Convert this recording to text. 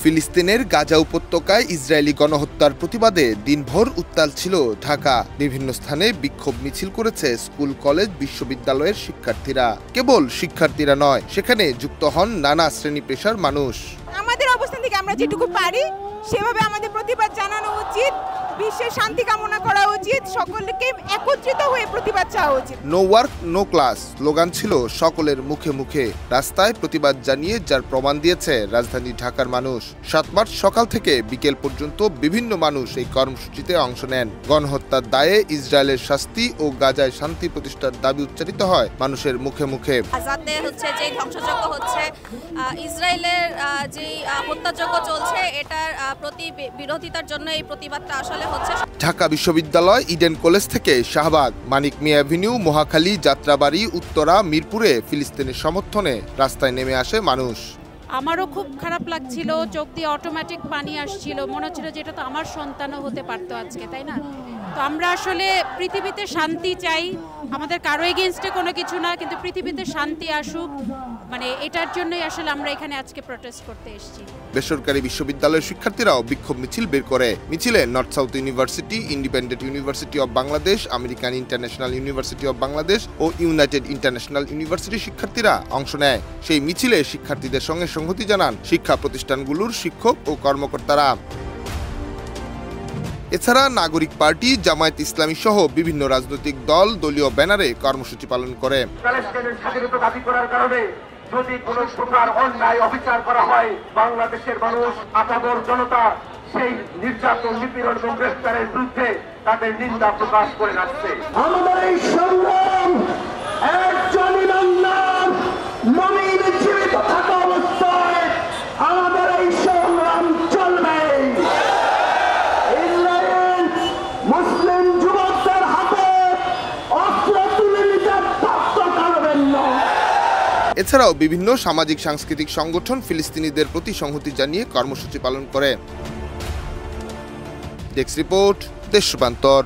ফিলিস্তিনের গাজা উপত্যকায় ইসরায়েলি গণহত্যার প্রতিবাদে দিনভর উত্তাল ছিল ঢাকা। বিভিন্ন স্থানে বিক্ষোভ মিছিল করেছে স্কুল, কলেজ, বিশ্ববিদ্যালয়ের শিক্ষার্থীরা। কেবল শিক্ষার্থীরা নয়, সেখানে যুক্ত হন নানা শ্রেণী পেশার মানুষ। আমাদের অবস্থান থেকে আমরা যেটুকু পারি সেভাবে আমাদের প্রতিবাদ জানানো উচিত, বিশ্বের শান্তি কামনা করা উচিত, সকলকে একত্রিত হয়ে প্রতিবাদ চাওয়া উচিত। No work no class slogan ছিল সকলের মুখে মুখে। রাস্তায় প্রতিবাদ জানিয়ে যার প্রমাণ দিয়েছে রাজধানী ঢাকার মানুষ। ৭ মার্চ সকাল থেকে বিকেল পর্যন্ত বিভিন্ন মানুষ এই কর্মসূচিতে অংশ নেন। গণহত্যার দায়ে ইসরায়েলের শাস্তি ও গাজায় শান্তি প্রতিষ্ঠার দাবি উচ্চারিত হয় মানুষের মুখে মুখে। গাজাতে হচ্ছে যে ধ্বংসযজ্ঞ হচ্ছে, ইসরায়েলের যে হত্যাযজ্ঞ চলছে, এটার প্রতি বিরোধিতার জন্য এই প্রতিবাদটা আসলে হচ্ছে। ঢাকা বিশ্ববিদ্যালয়, ইডেন কলেজ থেকে শাহবাগ, মানিক মিয়া অ্যাভিনিউ, মহাখালী, যাত্রাবাড়ি, উত্তরা, মিরপুরে ফিলিস্তিনের সমর্থনে রাস্তায় নেমে আসে মানুষ। আমারও খুব খারাপ লাগছিল, চোখ দিয়ে অটোমেটিক পানি আসছিল, মনে হচ্ছিল যে এটা তো আমার সন্তানও হতে পারতো আজকে, তাই না? তো আমরা আসলে পৃথিবীতে শান্তি চাই, আমাদের কারো এগেইনস্টে কোনো কিছু না, কিন্তু পৃথিবীতে শান্তি আসুক, মানে এটার জন্যই আসলে আমরা এখানে আজকে প্রোটেস্ট করতে এসেছি। বেসরকারি বিশ্ববিদ্যালয়ের শিক্ষার্থীরাও বিক্ষোভ মিছিল বের করে। মিছিলে North South University, Independent University of Bangladesh, American International University of Bangladesh ও ইউনাইটেড ইন্টারন্যাশনাল ইউনিভার্সিটির শিক্ষার্থীরা অংশ নেয়। সেই মিছিলে শিক্ষার্থীদের সঙ্গে সংহতি জানান শিক্ষা প্রতিষ্ঠানগুলোর শিক্ষক ও কর্মকর্তারা। এছাড়া নাগরিক পার্টি, জামায়াত ইসলামী সহ বিভিন্ন রাজনৈতিক দল দলীয় ব্যানারে কর্মসূচি পালন করে। প্যালেস্টাইনের স্বাধীনতা দাবি করার কারণে যদি কোনো প্রকার অন্যায় অবিচার করা হয়, বাংলাদেশের মানুষ, আপামর জনতা সেই নির্যাতন, নিপীড়ন এবং গ্রেফতারের বিরুদ্ধে তাদের নিন্দা প্রকাশ করে যাচ্ছে। আমাদের এই সংগ্রাম একজন ইমানদার মুমিন জীবিত থাকা অবস্থায় আমাদের এই সংগ্রাম চলবে। ইসরায়েল মুসলিম যুবকদের হাতে অস্ত্র তুলে নিতে বাধ্য করবেন না। এছাড়াও বিভিন্ন সামাজিক সাংস্কৃতিক সংগঠন ফিলিস্তিনিদের প্রতি সংহতি জানিয়ে কর্মসূচি পালন করে। ডেস্ক রিপোর্ট, দেশ রূপান্তর।